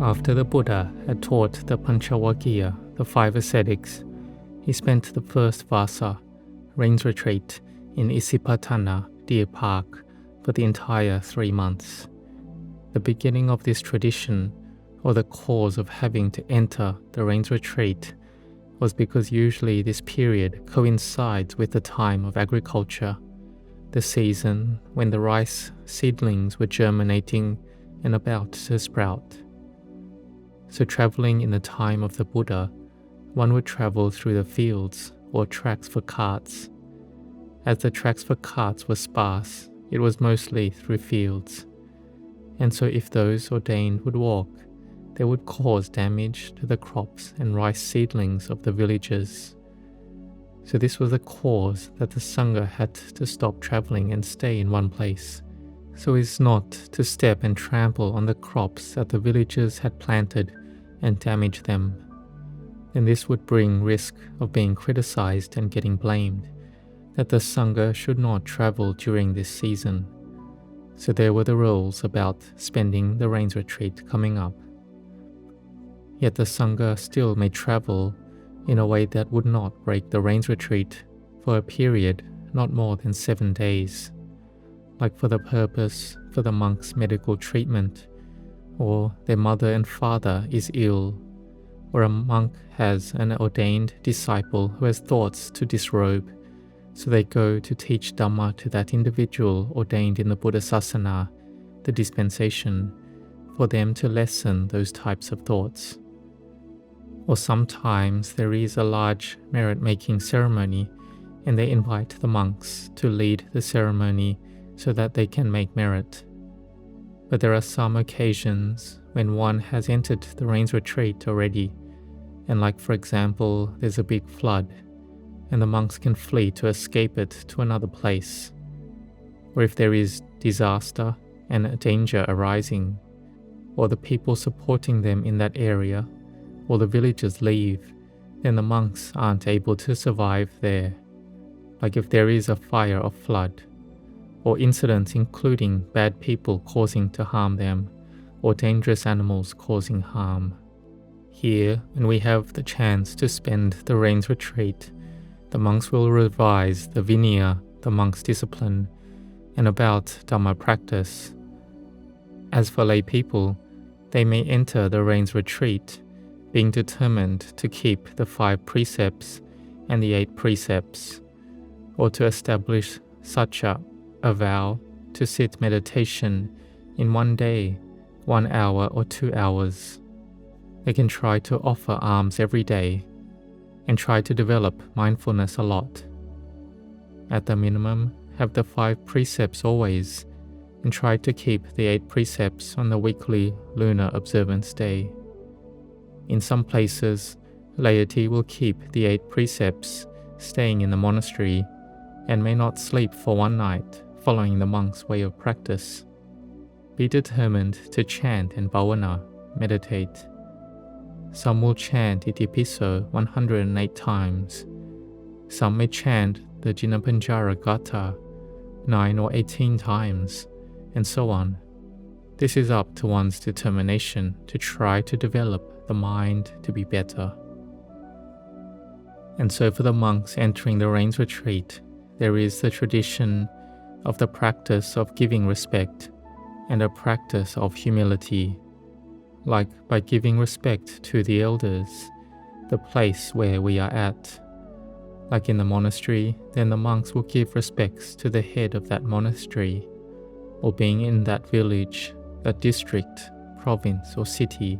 After the Buddha had taught the Panchavakya, the 5 ascetics, he spent the first Vasa, rains retreat, in Isipatana, Deer Park, for the entire 3 months. The beginning of this tradition, or the cause of having to enter the rains retreat, was because usually this period coincides with the time of agriculture, the season when the rice seedlings were germinating and about to sprout. So travelling in the time of the Buddha, one would travel through the fields or tracks for carts. As the tracks for carts were sparse, it was mostly through fields. And so if those ordained would walk, they would cause damage to the crops and rice seedlings of the villages. So this was the cause that the Sangha had to stop travelling and stay in one place, so as not to step and trample on the crops that the villagers had planted and damage them. Then this would bring risk of being criticized and getting blamed, that the Sangha should not travel during this season. So there were the rules about spending the rains retreat coming up. Yet the Sangha still may travel in a way that would not break the rains retreat for a period not more than 7 days, like for the purpose for the monks' medical treatment, or their mother and father is ill, or a monk has an ordained disciple who has thoughts to disrobe, so they go to teach Dhamma to that individual ordained in the Buddha Sasana, the dispensation, for them to lessen those types of thoughts. Or sometimes there is a large merit-making ceremony and they invite the monks to lead the ceremony so that they can make merit. But there are some occasions when one has entered the rains retreat already, and like for example, there's a big flood, and the monks can flee to escape it to another place. Or if there is disaster and a danger arising, or the people supporting them in that area, or the villagers leave, then the monks aren't able to survive there. Like if there is a fire or flood, or incidents including bad people causing to harm them, or dangerous animals causing harm. Here, when we have the chance to spend the rains retreat, the monks will revise the Vinaya, the monks' discipline, and about Dhamma practice. As for lay people, they may enter the rains retreat, being determined to keep the 5 precepts and the 8 precepts, or to establish satcha, a vow, to sit meditation in 1 day, 1 hour or 2 hours. They can try to offer alms every day, and try to develop mindfulness a lot. At the minimum, have the 5 precepts always, and try to keep the 8 precepts on the weekly lunar observance day. In some places, laity will keep the 8 precepts, staying in the monastery, and may not sleep for 1 night, following the monk's way of practice. Be determined to chant and bhavana, meditate. Some will chant Itipiso 108 times. Some may chant the Jinapanjara Gatha 9 or 18 times, and so on. This is up to one's determination to try to develop the mind to be better. And so for the monks entering the rains retreat, there is the tradition of the practice of giving respect and a practice of humility, like by giving respect to the elders, the place where we are at. Like in the monastery, then the monks will give respects to the head of that monastery, or being in that village, that district, province or city,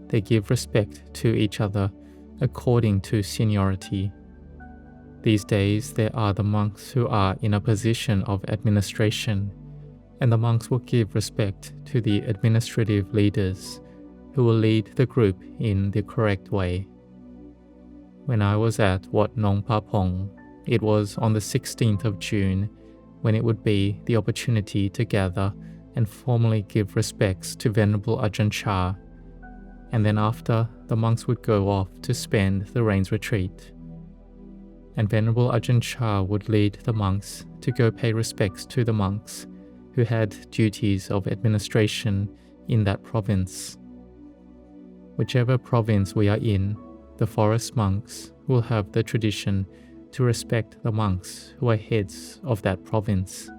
they give respect to each other according to seniority. These days there are the monks who are in a position of administration, and the monks will give respect to the administrative leaders who will lead the group in the correct way. When I was at Wat Marp, it was on the 16th of June, when it would be the opportunity to gather and formally give respects to Venerable Ajahn Chah, and then after, the monks would go off to spend the rains retreat. And Venerable Ajahn Chah would lead the monks to go pay respects to the monks who had duties of administration in that province. Whichever province we are in, the forest monks will have the tradition to respect the monks who are heads of that province.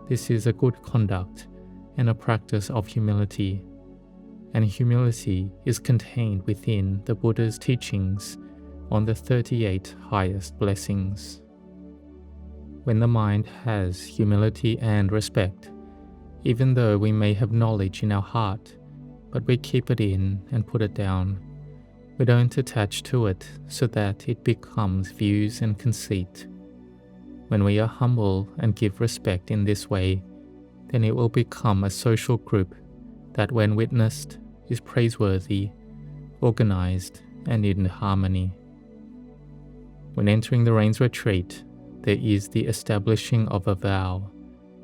This is a good conduct and a practice of humility, and humility is contained within the Buddha's teachings on the 38 highest blessings. When the mind has humility and respect, even though we may have knowledge in our heart, but we keep it in and put it down, we don't attach to it so that it becomes views and conceit. When we are humble and give respect in this way, then it will become a social group that, when witnessed, is praiseworthy, organized, and in harmony. When entering the rains retreat, there is the establishing of a vow,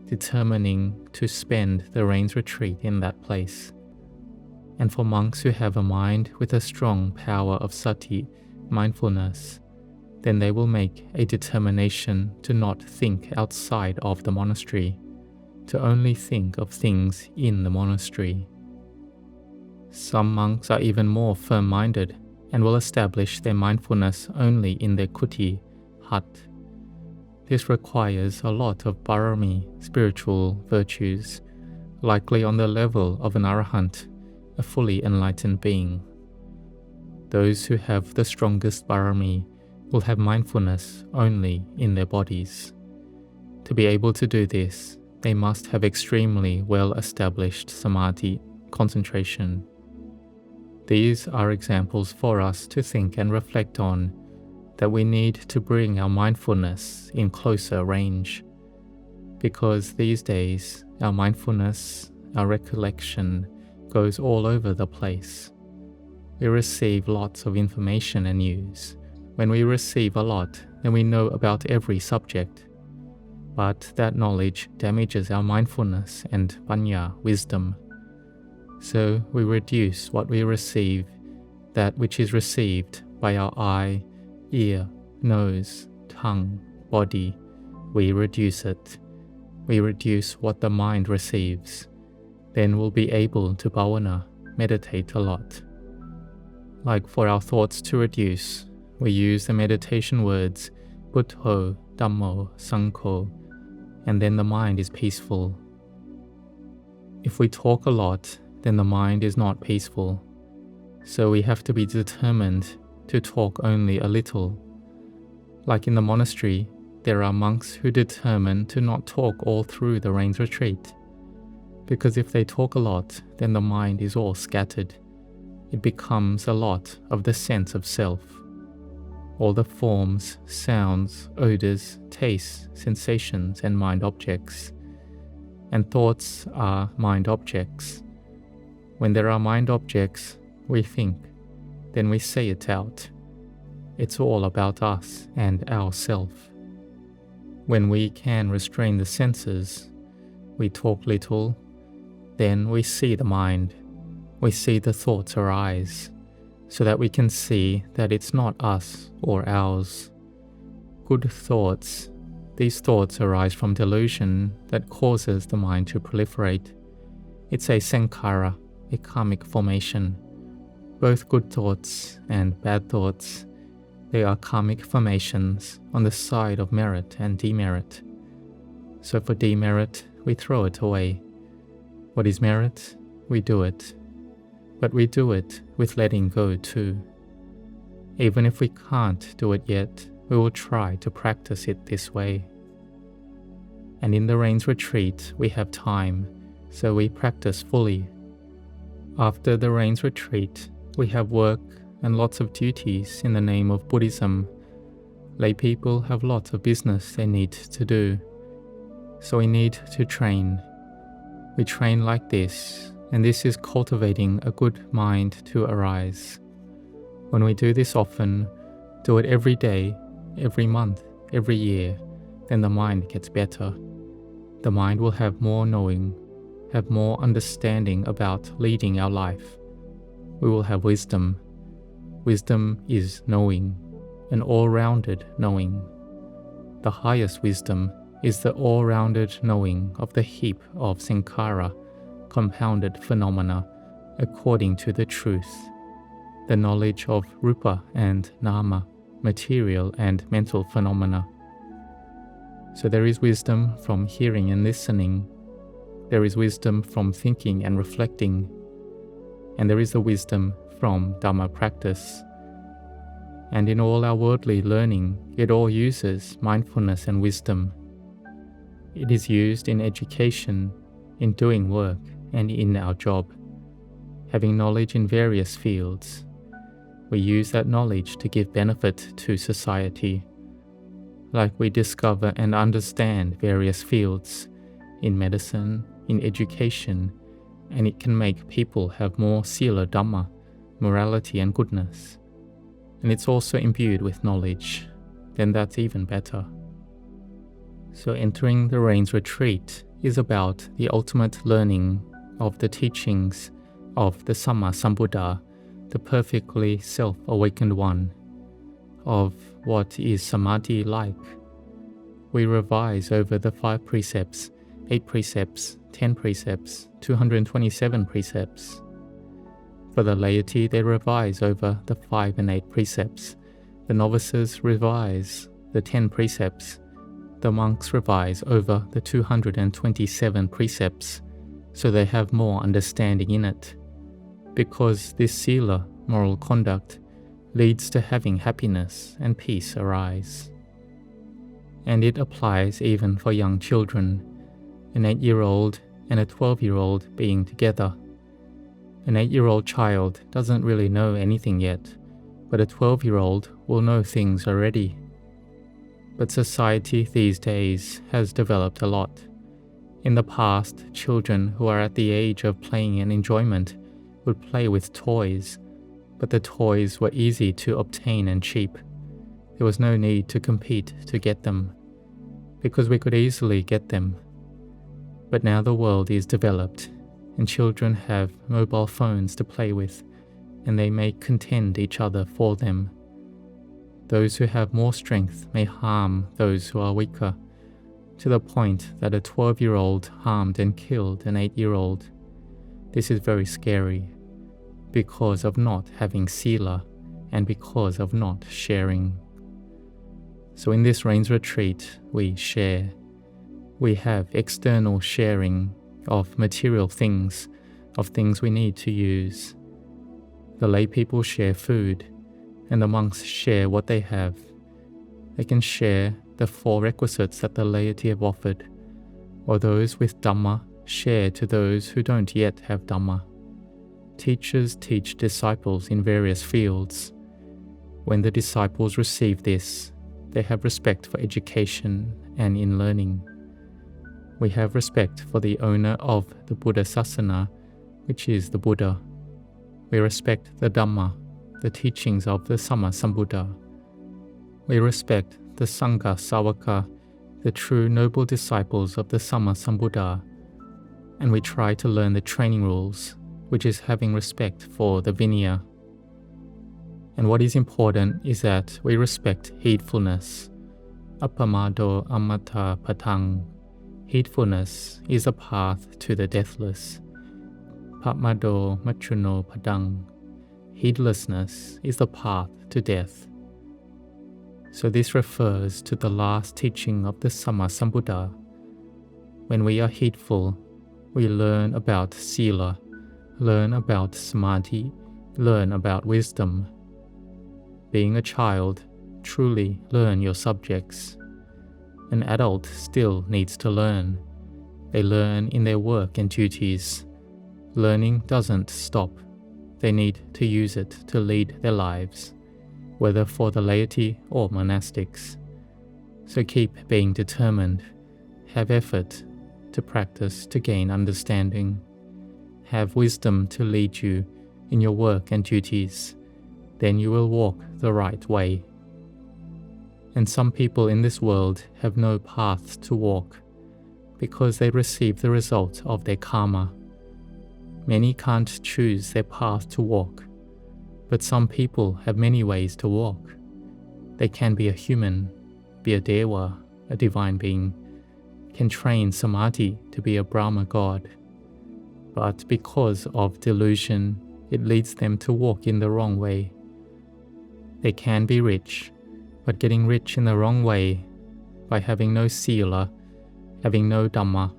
determining to spend the rains retreat in that place. And for monks who have a mind with a strong power of sati, mindfulness, then they will make a determination to not think outside of the monastery, to only think of things in the monastery. Some monks are even more firm-minded and will establish their mindfulness only in their kuti, hut. This requires a lot of parami, spiritual virtues, likely on the level of an arahant, a fully enlightened being. Those who have the strongest parami will have mindfulness only in their bodies. To be able to do this, they must have extremely well-established samadhi, concentration. These are examples for us to think and reflect on, that we need to bring our mindfulness in closer range. Because these days, our mindfulness, our recollection, goes all over the place. We receive lots of information and news. When we receive a lot, then we know about every subject. But that knowledge damages our mindfulness and panya, wisdom. So we reduce what we receive, that which is received by our eye, ear, nose, tongue, body. We reduce it. We reduce what the mind receives. Then we'll be able to bhavana, meditate a lot. Like for our thoughts to reduce, we use the meditation words Buddho, Dhammo, Sangho, and then the mind is peaceful. If we talk a lot, then the mind is not peaceful. So we have to be determined to talk only a little. Like in the monastery, there are monks who determine to not talk all through the rains retreat. Because if they talk a lot, then the mind is all scattered. It becomes a lot of the sense of self. All the forms, sounds, odors, tastes, sensations, and mind objects. And thoughts are mind objects. When there are mind objects, we think, then we say it out. It's all about us and our self. When we can restrain the senses, we talk little, then we see the mind. We see the thoughts arise, so that we can see that it's not us or ours. Good thoughts. These thoughts arise from delusion that causes the mind to proliferate. It's a sankhara, a karmic formation. Both good thoughts and bad thoughts, they are karmic formations on the side of merit and demerit. So for demerit, we throw it away. What is merit? We do it. But we do it with letting go too. Even if we can't do it yet, we will try to practice it this way. And in the rains retreat, we have time, so we practice fully. After the rains retreat, we have work and lots of duties in the name of Buddhism. Lay people have lots of business they need to do. So we need to train. We train like this, and this is cultivating a good mind to arise. When we do this often, do it every day, every month, every year, then the mind gets better. The mind will have more knowing, have more understanding about leading our life. We will have wisdom. Wisdom is knowing, an all-rounded knowing. The highest wisdom is the all-rounded knowing of the heap of sankhara, compounded phenomena, according to the truth, the knowledge of rupa and nama, material and mental phenomena. So there is wisdom from hearing and listening, there is wisdom from thinking and reflecting, and there is the wisdom from Dhamma practice. And in all our worldly learning, it all uses mindfulness and wisdom. It is used in education, in doing work, and in our job. Having knowledge in various fields, we use that knowledge to give benefit to society. Like we discover and understand various fields in medicine, in education, and it can make people have more sila Dhamma, morality and goodness. And it's also imbued with knowledge, then that's even better. So entering the Rains Retreat is about the ultimate learning of the teachings of the Samma Sambuddha, the perfectly self-awakened one, of what is samadhi like. We revise over the 5 precepts, 8 precepts, 10 precepts, 227 precepts. For the laity, they revise over the 5 and 8 precepts. The novices revise the 10 precepts. The monks revise over the 227 precepts, so they have more understanding in it. Because this sila, moral conduct, leads to having happiness and peace arise. And it applies even for young children, an 8-year-old and a 12-year-old being together. An 8-year-old child doesn't really know anything yet, but a 12-year-old will know things already. But society these days has developed a lot. In the past, children who are at the age of playing and enjoyment would play with toys, but the toys were easy to obtain and cheap. There was no need to compete to get them, because we could easily get them. But now the world is developed, and children have mobile phones to play with, and they may contend each other for them. Those who have more strength may harm those who are weaker, to the point that a 12-year-old harmed and killed an 8-year-old. This is very scary, because of not having sila and because of not sharing. So in this Rains Retreat, we share. We have external sharing of material things, of things we need to use. The lay people share food, and the monks share what they have. They can share the 4 requisites that the laity have offered, or those with Dhamma share to those who don't yet have Dhamma. Teachers teach disciples in various fields. When the disciples receive this, they have respect for education and in learning. We have respect for the owner of the Buddha Sasana, which is the Buddha. We respect the Dhamma, the teachings of the Samma Sambuddha. We respect the Sangha Sawaka, the true noble disciples of the Samma Sambuddha, and we try to learn the training rules, which is having respect for the Vinaya. And what is important is that we respect heedfulness. Appamado amata patang. Heedfulness is a path to the deathless. Papmado machuno padang. Heedlessness is the path to death. So this refers to the last teaching of the Samma Sambuddha. When we are heedful, we learn about sila, learn about samadhi, learn about wisdom. Being a child, truly learn your subjects. An adult still needs to learn. They learn in their work and duties. Learning doesn't stop. They need to use it to lead their lives, whether for the laity or monastics. So keep being determined. Have effort to practice to gain understanding. Have wisdom to lead you in your work and duties. Then you will walk the right way. And some people in this world have no path to walk because they receive the result of their karma. Many can't choose their path to walk, but some people have many ways to walk. They can be a human, be a dewa, a divine being, can train samadhi to be a Brahma god. But because of delusion, it leads them to walk in the wrong way. They can be rich, but getting rich in the wrong way, by having no sila, having no Dhamma,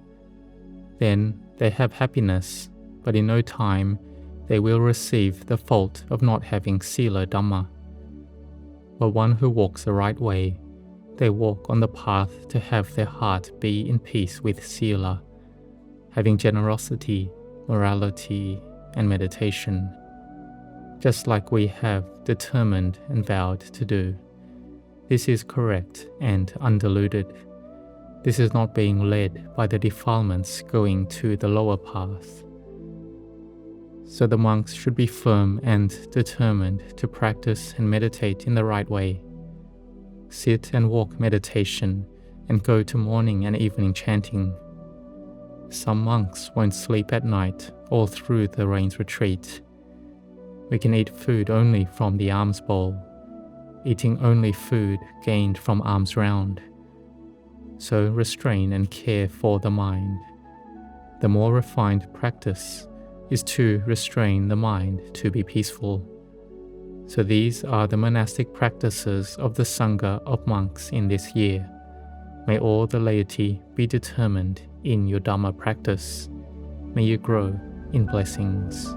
then they have happiness, but in no time they will receive the fault of not having sila Dhamma. But one who walks the right way, they walk on the path to have their heart be in peace with sila, having generosity, morality, and meditation, just like we have determined and vowed to do. This is correct and undiluted. This is not being led by the defilements going to the lower path. So the monks should be firm and determined to practice and meditate in the right way. Sit and walk meditation and go to morning and evening chanting. Some monks won't sleep at night all through the rains retreat. We can eat food only from the alms bowl, eating only food gained from alms round. So restrain and care for the mind. The more refined practice is to restrain the mind to be peaceful. So these are the monastic practices of the Sangha of monks in this year. May all the laity be determined in your Dhamma practice. May you grow in blessings.